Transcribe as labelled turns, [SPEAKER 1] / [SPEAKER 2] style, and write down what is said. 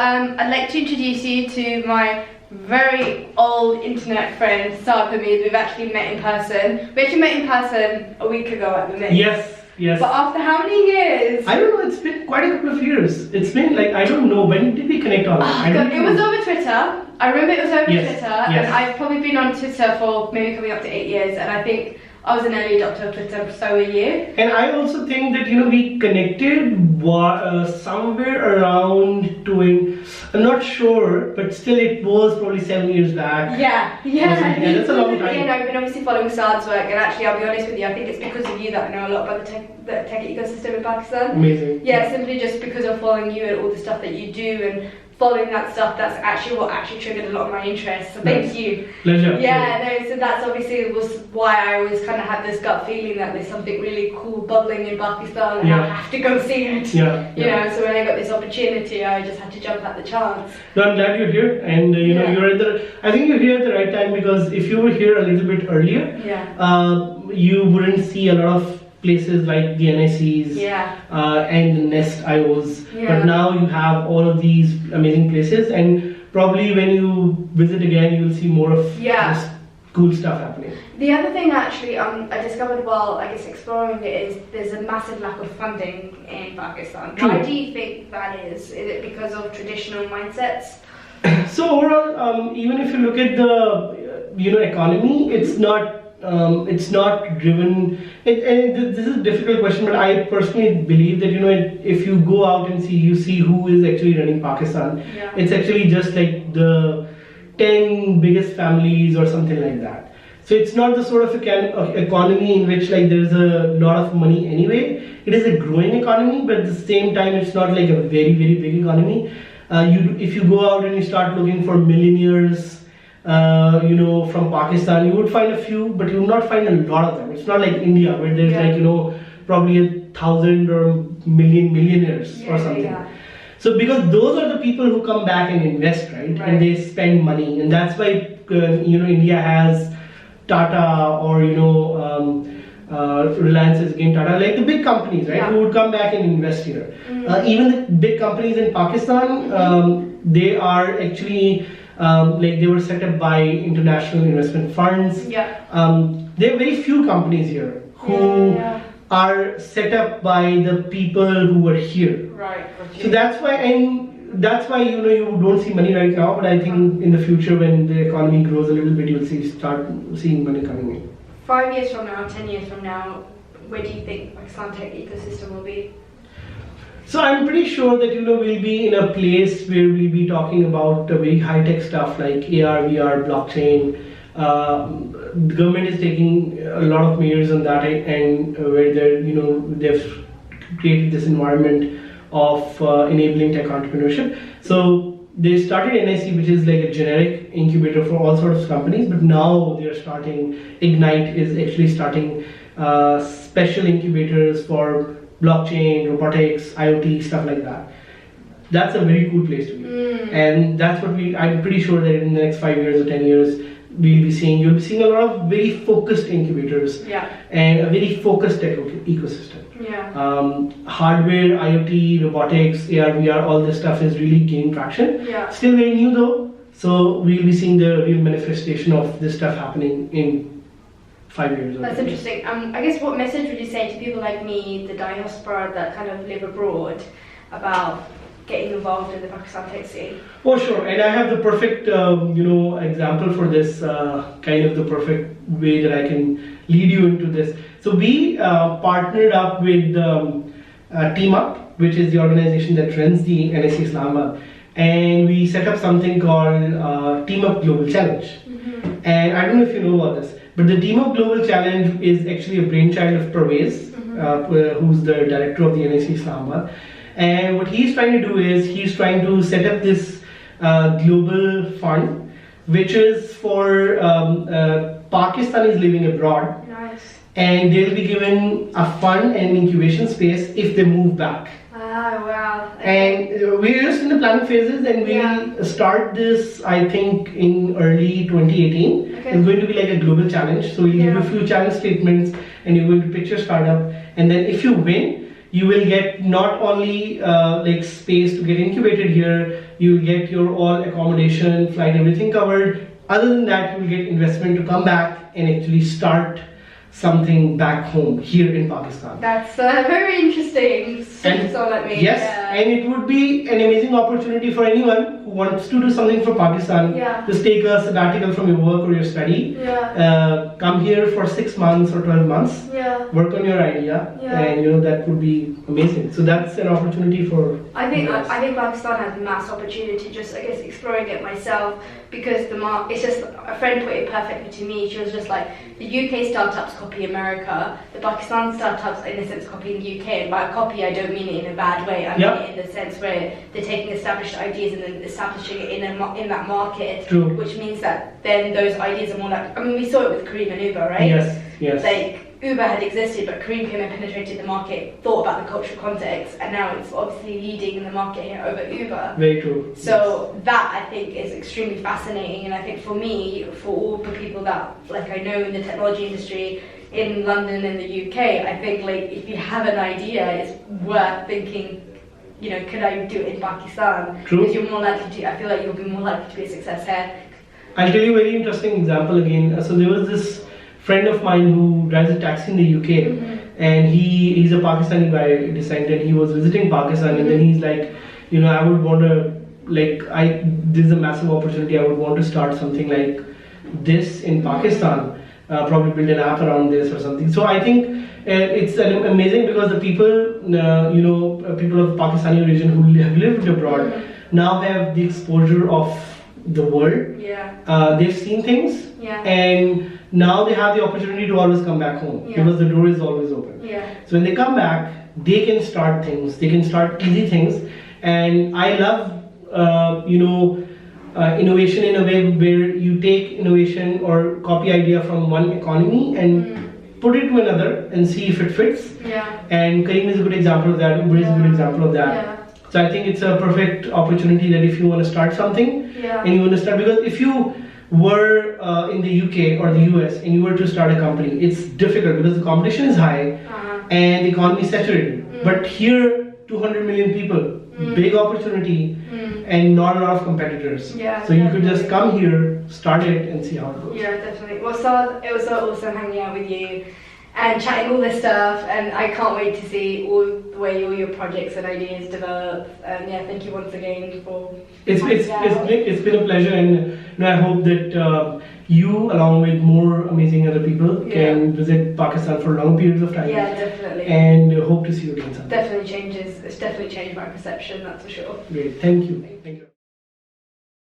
[SPEAKER 1] I'd like to introduce you to my very old internet friend, Saad Hamid. We've actually met in person. We actually met in person a week ago at the Mint.
[SPEAKER 2] Yes.
[SPEAKER 1] But after how many years?
[SPEAKER 2] I don't know, it's been quite a couple of years. It's been like, I don't know, when did we connect on that?
[SPEAKER 1] It was over Twitter. I remember it was over Twitter.
[SPEAKER 2] Yes.
[SPEAKER 1] And I've probably been on Twitter for maybe coming up to 8 years. And I think I was an early adopter of Twitter, so were you.
[SPEAKER 2] And I also think that, we connected somewhere around I'm not sure, but still it was probably 7 years back.
[SPEAKER 1] Yeah,
[SPEAKER 2] that's a long time.
[SPEAKER 1] Again, I've been obviously following Saad's work, and actually, I'll be honest with you, I think it's because of you that I know a lot about the tech ecosystem in Pakistan.
[SPEAKER 2] Amazing.
[SPEAKER 1] Yeah, simply just because of following you and all the stuff that you do, and following that stuff, that's actually what triggered a lot of my interest. So thank you.
[SPEAKER 2] Pleasure.
[SPEAKER 1] Yeah, so that's obviously was why I always kind of had this gut feeling that there's something really cool bubbling in Pakistan, and I have to go see it. So when I got this opportunity, I just had to jump at the chance.
[SPEAKER 2] No, I'm glad you're here, and I think you're here at the right time, because if you were here a little bit earlier, you wouldn't see a lot of places like the NICs and the Nest IOs, but now you have all of these amazing places, and probably when you visit again, you'll see more of this cool stuff happening.
[SPEAKER 1] The other thing actually I discovered while exploring it is there's a massive lack of funding in Pakistan.
[SPEAKER 2] True.
[SPEAKER 1] Why do you think that is? Is it because of traditional mindsets?
[SPEAKER 2] So overall, even if you look at the economy, it's not driven. This is a difficult question, but I personally believe that if you go out and you see who is actually running Pakistan, it's actually just like the 10 biggest families or something like that. So it's not the sort of economy in which there's a lot of money anyway. It is a growing economy, but at the same time, it's not like a very, very big economy. If you go out and you start looking for millionaires, from Pakistan, you would find a few, but you will not find a lot of them. It's not like India, where there's probably 1,000 or million millionaires or something. So because those are the people who come back and invest, right? And they spend money, and that's why India has Tata or Reliance is again Tata, like the big companies, right? Who would come back and invest here. Even the big companies in Pakistan, they are actually they were set up by international investment funds. There are very few companies here who are set up by the people who are here. So that's why, you don't see money right now, but I think in the future, when the economy grows a little bit, you'll start seeing money coming in.
[SPEAKER 1] 5 years from now, 10 years from now, where do you think Suntech Ecosystem will be?
[SPEAKER 2] So I'm pretty sure that we'll be in a place where we'll be talking about very high-tech stuff like AR, VR, blockchain. The government is taking a lot of measures on that, and where they've created this environment of enabling tech entrepreneurship. So they started NIC, which is like a generic incubator for all sorts of companies, but now they're starting, Ignite is actually starting special incubators for blockchain, robotics, IoT, stuff like that. That's a very cool place to be. And that's what I'm pretty sure that in the next 5 years or 10 years, you'll be seeing a lot of very focused incubators and a very focused tech ecosystem. Hardware, IoT, robotics, AR, VR, all this stuff is really gaining traction. Still very new though, so we'll be seeing the real manifestation of this stuff happening in 5 years.
[SPEAKER 1] That's interesting. I guess what message would you say to people like me, the diaspora that kind of live abroad, about getting involved in the Pakistan tech scene?
[SPEAKER 2] Oh, sure. And I have the perfect, example for this, kind of the perfect way that I can lead you into this. So we partnered up with TeamUp, which is the organization that runs the NIC Islamabad, and we set up something called TeamUp Global Challenge. And I don't know if you know about this, but the TeamUp Global Challenge is actually a brainchild of Pervez, who's the director of the NIC Islamabad. And what he's trying to do is he's trying to set up this global fund, which is for Pakistanis living abroad. And they'll be given a fund and incubation space if they move back.
[SPEAKER 1] Wow.
[SPEAKER 2] And we're just in the planning phases, and we'll start this, I think, in early 2018. It's going to be like a global challenge. So we'll give you a few challenge statements, and you're going to pitch your startup. And then if you win, you will get not only like space to get incubated here, you will get your all accommodation, flight, everything covered. Other than that, you will get investment to come back and actually start something back home here in Pakistan.
[SPEAKER 1] That's very interesting.
[SPEAKER 2] And yes, and it would be an amazing opportunity for anyone who wants to do something for Pakistan. Just take a sabbatical from your work or your study. Come here for 6 months or 12 months. Work on your idea, and that would be amazing. So that's an opportunity for.
[SPEAKER 1] I think Pakistan has a mass opportunity. Just I guess exploring it myself, because it's just a friend put it perfectly to me. She was just like, the UK startups copy America, the Pakistan startups in a sense copy the UK. And by copy, I don't mean it in a bad way. I mean it in the sense where they're taking established ideas and then establishing it in that market.
[SPEAKER 2] True.
[SPEAKER 1] Which means that then those ideas are more like, I mean, we saw it with Careem and Uber, right?
[SPEAKER 2] Yes.
[SPEAKER 1] Like, Uber had existed, but Careem came and penetrated the market, thought about the cultural context, and now it's obviously leading in the market here over Uber.
[SPEAKER 2] Very true.
[SPEAKER 1] So that I think is extremely fascinating, and I think for me, for all the people that like I know in the technology industry in London and the UK, I think like if you have an idea, it's worth thinking. Could I do it in Pakistan?
[SPEAKER 2] True.
[SPEAKER 1] Because you're more likely to. I feel like you'll be more likely to be a success here.
[SPEAKER 2] I'll tell you a very interesting example again. So there was this friend of mine who drives a taxi in the UK, and he's a Pakistani by descent, and he was visiting Pakistan, and then he's like, I would want to, this is a massive opportunity, I would want to start something like this in Pakistan, probably build an app around this or something. So I think it's amazing because the people, people of Pakistani origin who have lived abroad now have the exposure of the world. They've seen things, and now they have the opportunity to always come back home because the door is always open. So when they come back, they can start things. They can start easy things, and I love innovation in a way where you take innovation or copy idea from one economy and put it to another and see if it fits. And Careem is a good example of that. Uber is a good example of that. So I think it's a perfect opportunity that if you want to start something and you want to start, because if you were in the UK or the US and you were to start a company, it's difficult because the competition is high and the economy is saturated. But here, 200 million people, big opportunity, and not a lot of competitors. So you could just come here, start it, and see how it goes.
[SPEAKER 1] Definitely. Well, Saad, it was so awesome hanging out with you and chatting all this stuff, and I can't wait to see all the way all your projects and ideas develop. And thank you once again for.
[SPEAKER 2] It's been a pleasure, and I hope that you, along with more amazing other people, can visit Pakistan for long periods of time.
[SPEAKER 1] Definitely.
[SPEAKER 2] And hope to see you again sometime.
[SPEAKER 1] It's definitely changed my perception, that's for sure.
[SPEAKER 2] Great, thank you. Thank you.